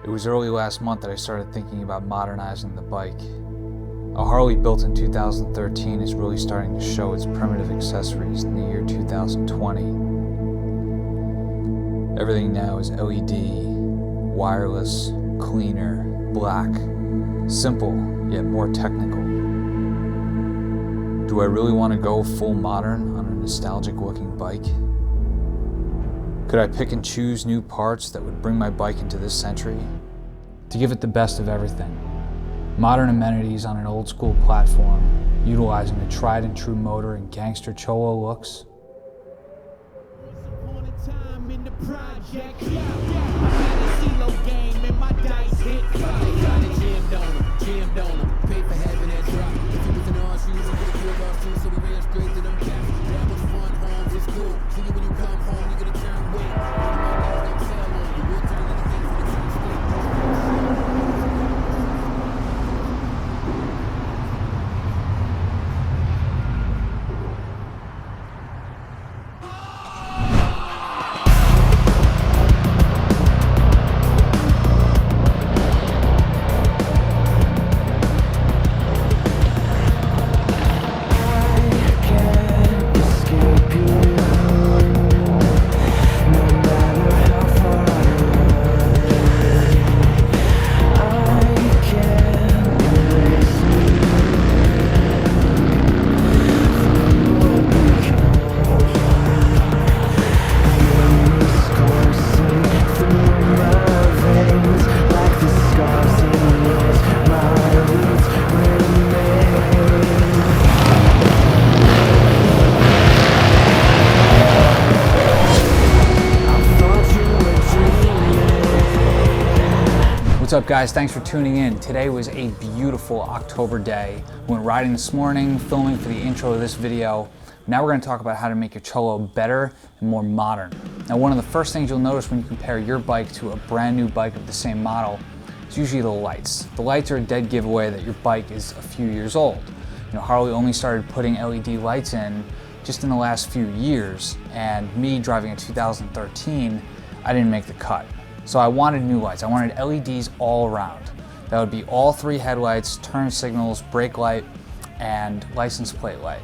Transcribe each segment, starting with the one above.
It was early last month that I started thinking about modernizing the bike. A Harley built in 2013 is really starting to show its primitive accessories in the year 2020. Everything now is LED, wireless, cleaner, black, simple, yet more technical. Do I really want to go full modern on a nostalgic looking bike? Could I pick and choose new parts that would bring my bike into this century? To give it the best of everything. Modern amenities on an old school platform, utilizing a tried and true motor and gangster cholo looks. What's up guys, thanks for tuning in. Today was a beautiful October day. We went riding this morning, filming for the intro of this video. Now we're going to talk about how to make your Cholo better and more modern. Now one of the first things you'll notice when you compare your bike to a brand new bike of the same model is usually the lights. The lights are a dead giveaway that your bike is a few years old. You know, Harley only started putting LED lights in just in the last few years, and me driving a 2013, I didn't make the cut. So I wanted new lights. I wanted LEDs all around. That would be all three headlights, turn signals, brake light, and license plate light.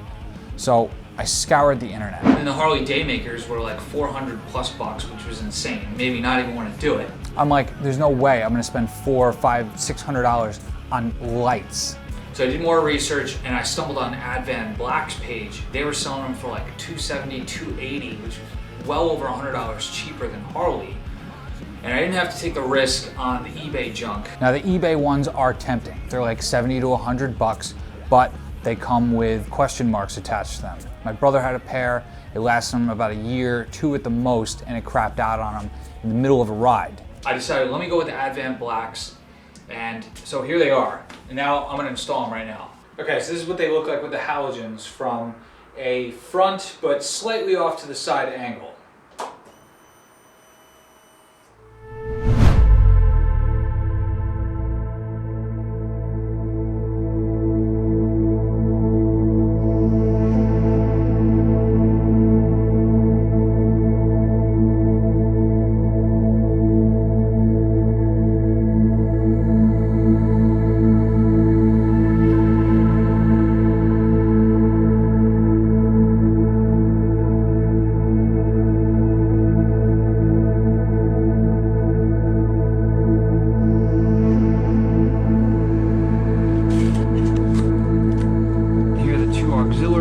So I scoured the internet. And the Harley Daymakers were like 400 plus bucks, which was insane. Maybe not even want to do it. I'm like, there's no way I'm gonna spend $400, $500, $600 on lights. So I did more research and I stumbled on Advan Black's page. They were selling them for like $270, $280, which is well over $100 cheaper than Harley. And I didn't have to take the risk on the eBay junk. Now the eBay ones are tempting. They're like 70 to 100 bucks, but they come with question marks attached to them. My brother had a pair. It lasted him about a year, two at the most, and it crapped out on him in the middle of a ride. I decided, let me go with the Advan Blacks. And so here they are. And now I'm gonna install them right now. Okay, so this is what they look like with the halogens from a front, but slightly off to the side angle.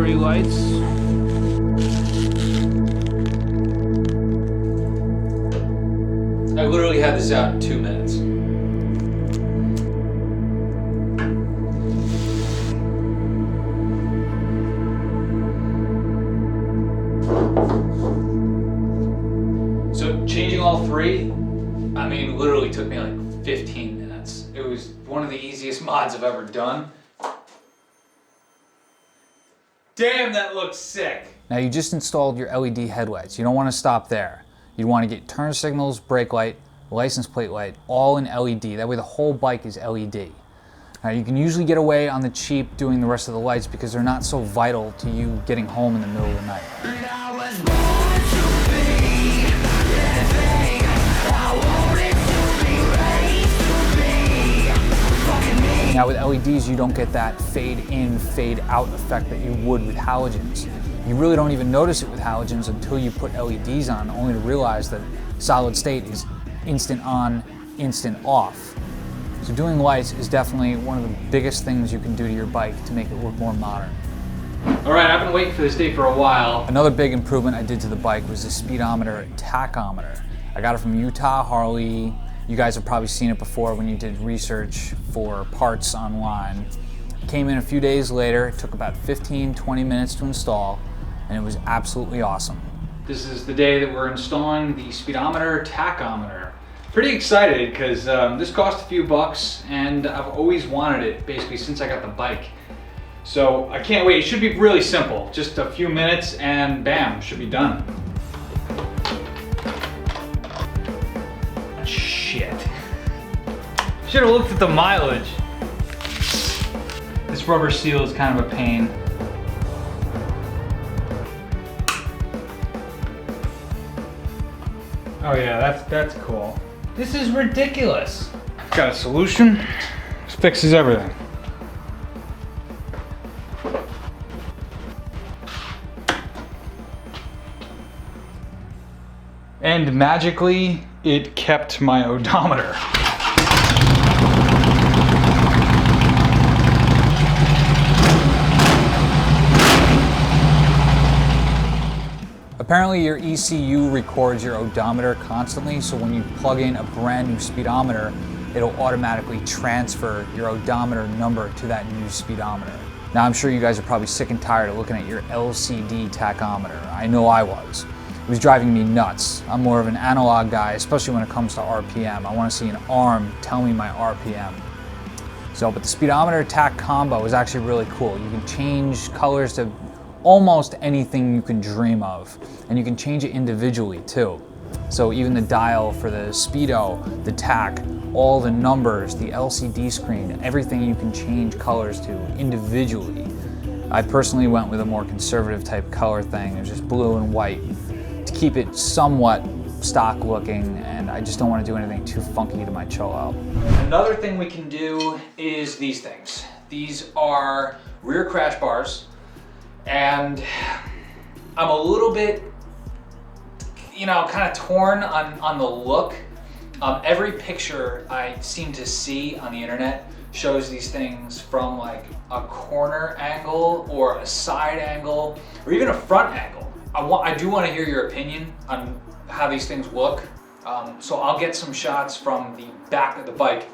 Lights. I literally had this out in 2 minutes. So changing all three, I mean, literally took me like 15 minutes. It was one of the easiest mods I've ever done. Damn, that looks sick. Now you just installed your LED headlights. You don't want to stop there. You want to get turn signals, brake light, license plate light, all in LED. That way the whole bike is LED. Now you can usually get away on the cheap doing the rest of the lights because they're not so vital to you getting home in the middle of the night. Now with LEDs, you don't get that fade in, fade out effect that you would with halogens. You really don't even notice it with halogens until you put LEDs on, only to realize that solid state is instant on, instant off. So doing lights is definitely one of the biggest things you can do to your bike to make it look more modern. All right, I've been waiting for this day for a while. Another big improvement I did to the bike was the Speedometer Tachometer. I got it from Utah Harley. You guys have probably seen it before when you did research for parts online. It came in a few days later. It took about 15-20 minutes to install, and it was absolutely awesome. This is the day that we're installing the Speedometer Tachometer. Pretty excited because this cost a few bucks, and I've always wanted it basically since I got the bike. So I can't wait. It should be really simple. Just a few minutes and bam, should be done. Shit. Should have looked at the mileage. This rubber seal is kind of a pain. Oh yeah, that's cool. This is ridiculous. Got a solution. This fixes everything. And magically, it kept my odometer. Apparently your ECU records your odometer constantly, so when you plug in a brand new speedometer, it'll automatically transfer your odometer number to that new speedometer. Now I'm sure you guys are probably sick and tired of looking at your LCD tachometer. I know I was. It was driving me nuts. I'm more of an analog guy, especially when it comes to RPM. I want to see an arm tell me my RPM. But the speedometer tach combo is actually really cool. You can change colors to almost anything you can dream of, and you can change it individually too. So even the dial for the speedo, the tach, all the numbers, the LCD screen, everything you can change colors to individually. I personally went with a more conservative type color thing. It was just blue and white to keep it somewhat stock looking, and I just don't want to do anything too funky to my Cholo. Another thing we can do is these things. These are rear crash bars. And I'm a little bit, kind of torn on the look. Every picture I seem to see on the internet shows these things from like a corner angle or a side angle or even a front angle. I do want to hear your opinion on how these things look. So I'll get some shots from the back of the bike.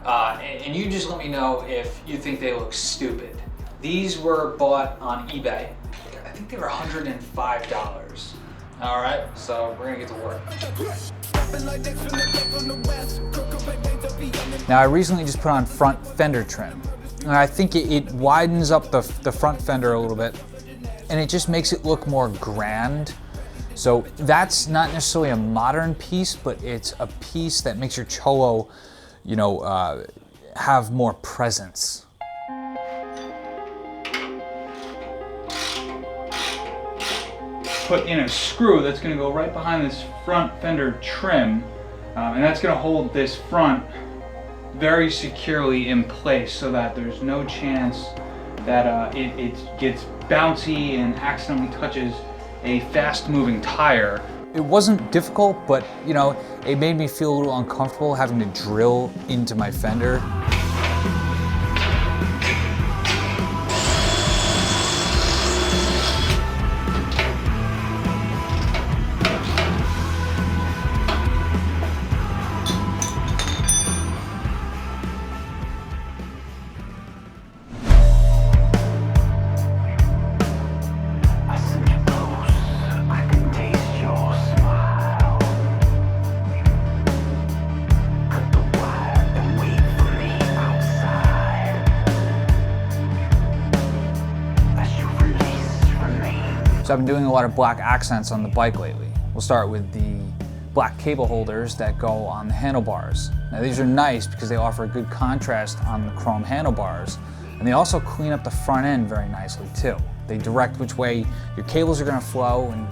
And you just let me know if you think they look stupid. These were bought on eBay. I think they were $105. All right, so we're gonna get to work. Now I recently just put on front fender trim. And I think it widens up the front fender a little bit, and it just makes it look more grand. So that's not necessarily a modern piece, but it's a piece that makes your Cholo, have more presence. Put in a screw that's going to go right behind this front fender trim, and that's going to hold this front very securely in place so that there's no chance that it gets bouncy and accidentally touches a fast moving tire. It wasn't difficult, but it made me feel a little uncomfortable having to drill into my fender. So I've been doing a lot of black accents on the bike lately. We'll start with the black cable holders that go on the handlebars. Now these are nice because they offer a good contrast on the chrome handlebars, and they also clean up the front end very nicely too. They direct which way your cables are going to flow, and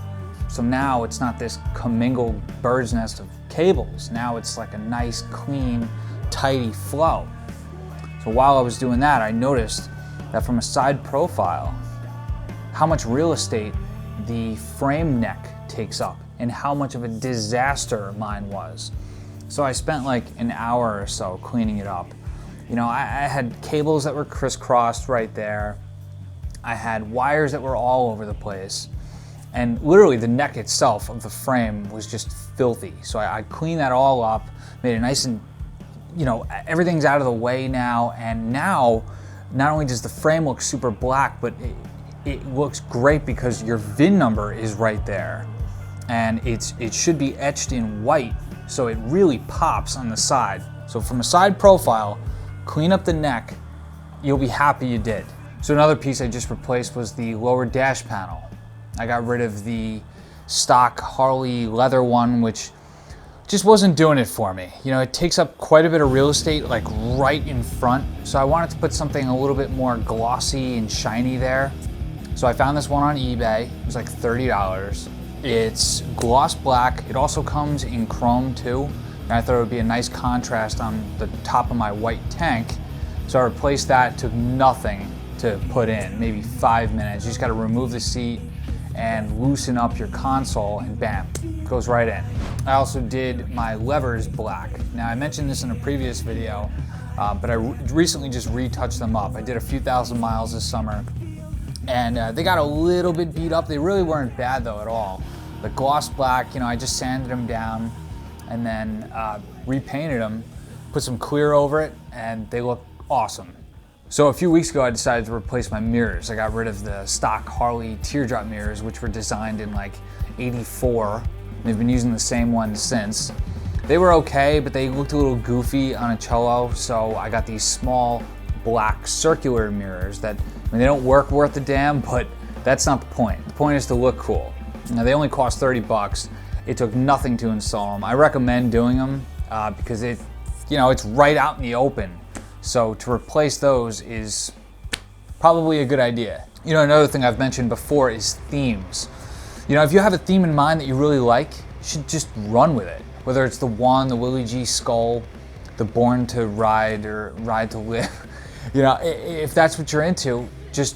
so now it's not this commingled bird's nest of cables. Now it's like a nice, clean, tidy flow. So while I was doing that, I noticed that from a side profile, how much real estate the frame neck takes up and how much of a disaster mine was. So I spent like an hour or so cleaning it up. You know, I had cables that were crisscrossed right there. I had wires that were all over the place. And literally the neck itself of the frame was just filthy. So I cleaned that all up, made it nice and, you know, everything's out of the way now. And now, not only does the frame look super black, but it looks great because your VIN number is right there. And it should be etched in white, so it really pops on the side. So from a side profile, clean up the neck, you'll be happy you did. So another piece I just replaced was the lower dash panel. I got rid of the stock Harley leather one, which just wasn't doing it for me. You know, it takes up quite a bit of real estate, like right in front. So I wanted to put something a little bit more glossy and shiny there. So I found this one on eBay. It was like $30. It's gloss black. It also comes in chrome too. And I thought it would be a nice contrast on the top of my white tank. So I replaced that, took nothing to put in, maybe 5 minutes. You just gotta remove the seat and loosen up your console and bam, goes right in. I also did my levers black. Now I mentioned this in a previous video, but I recently just retouched them up. I did a few thousand miles this summer and they got a little bit beat up. They really weren't bad though at all. The gloss black, you know, I just sanded them down and then repainted them, put some clear over it, and they look awesome. So a few weeks ago, I decided to replace my mirrors. I got rid of the stock Harley teardrop mirrors, which were designed in like '84. They've been using the same ones since. They were okay, but they looked a little goofy on a Cholo, so I got these small black circular mirrors that, I mean, they don't work worth a damn, but that's not the point. The point is to look cool. Now they only cost 30 bucks. It took nothing to install them. I recommend doing them because it, you know, it's right out in the open. So to replace those is probably a good idea. You know, another thing I've mentioned before is themes. You know, if you have a theme in mind that you really like, you should just run with it. Whether it's the one, the Willie G skull, the Born to Ride or Ride to Live. You know, if that's what you're into, just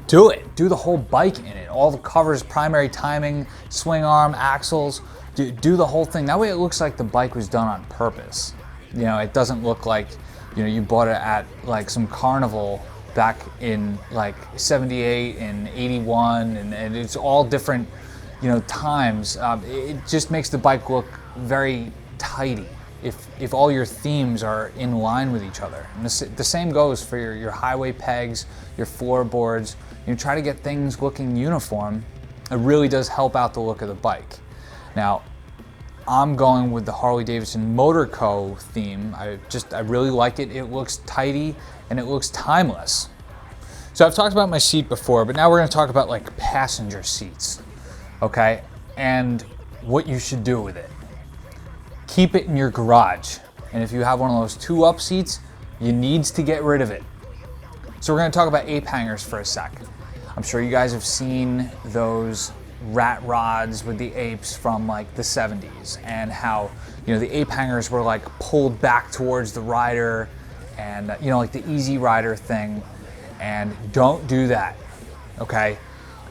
do it. Do the whole bike in it. All the covers, primary timing, swing arm, axles, do the whole thing. That way it looks like the bike was done on purpose. You know, it doesn't look like, you know, you bought it at like some carnival back in like 78 and 81 and it's all different, you know, times. It just makes the bike look very tidy if all your themes are in line with each other. And the same goes for your highway pegs, your floorboards. You try to get things looking uniform. It really does help out the look of the bike. Now, I'm going with the Harley-Davidson Motor Co. theme. I really like it. It looks tidy and it looks timeless. So I've talked about my seat before, but now we're gonna talk about like passenger seats, okay? And what you should do with it. Keep it in your garage. And if you have one of those 2-up seats, you needs to get rid of it. So we're gonna talk about Ape Hangers for a sec. I'm sure you guys have seen those rat rods with the apes from like the 70s and how, you know, the Ape Hangers were like pulled back towards the rider and, you know, like the Easy Rider thing. And don't do that, okay?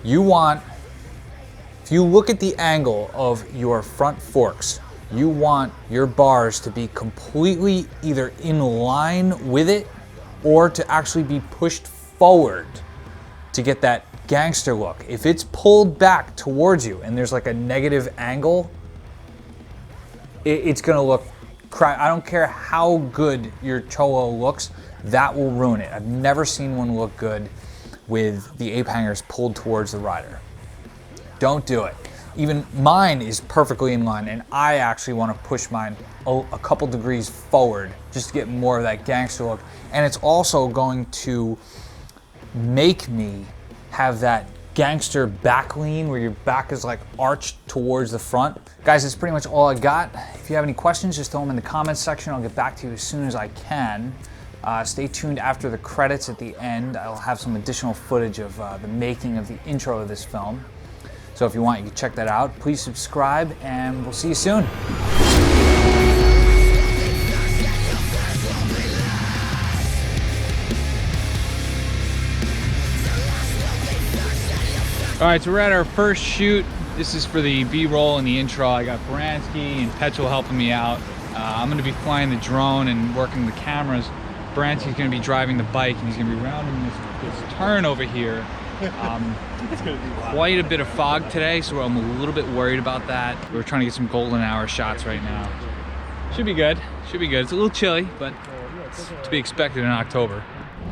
You want, if you look at the angle of your front forks, you want your bars to be completely either in line with it or to actually be pushed forward to get that gangster look. If it's pulled back towards you and there's like a negative angle, it's gonna look crap. I don't care how good your Cholo looks, that will ruin it. I've never seen one look good with the Ape Hangers pulled towards the rider. Don't do it. Even mine is perfectly in line and I actually want to push mine a couple degrees forward just to get more of that gangster look. And it's also going to make me have that gangster back lean where your back is like arched towards the front. Guys, that's pretty much all I got. If you have any questions, just throw them in the comments section. I'll get back to you as soon as I can. Stay tuned after the credits at the end. I'll have some additional footage of the making of the intro of this film. So if you want, you can check that out. Please subscribe and we'll see you soon. All right, so we're at our first shoot. This is for the B-roll and the intro. I got Baranski and Petrol helping me out. I'm gonna be flying the drone and working the cameras. Baranski's gonna be driving the bike, and he's gonna be rounding this turn over here. Quite a bit of fog today, so I'm a little bit worried about that. We're trying to get some golden hour shots right now. Should be good, should be good. It's a little chilly, but it's to be expected in October.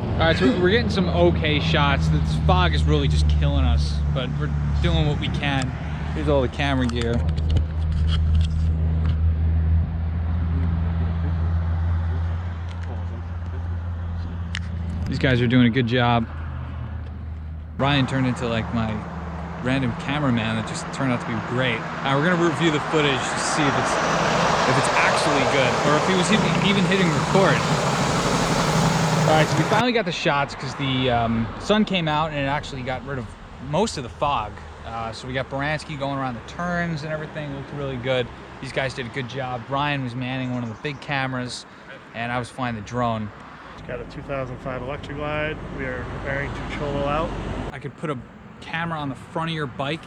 All right, so we're getting some okay shots. This fog is really just killing us, but we're doing what we can. Here's all the camera gear. These guys are doing a good job. Ryan turned into like my random cameraman that just turned out to be great. We're gonna review the footage to see if it's actually good, or if he was even hitting record. All right, so we finally got the shots because the sun came out and it actually got rid of most of the fog. So we got Baranski going around the turns and everything. It looked really good. These guys did a good job. Ryan was manning one of the big cameras, and I was flying the drone. Got a 2005 Electric Glide. We are preparing to cholo out. I could put a camera on the front of your bike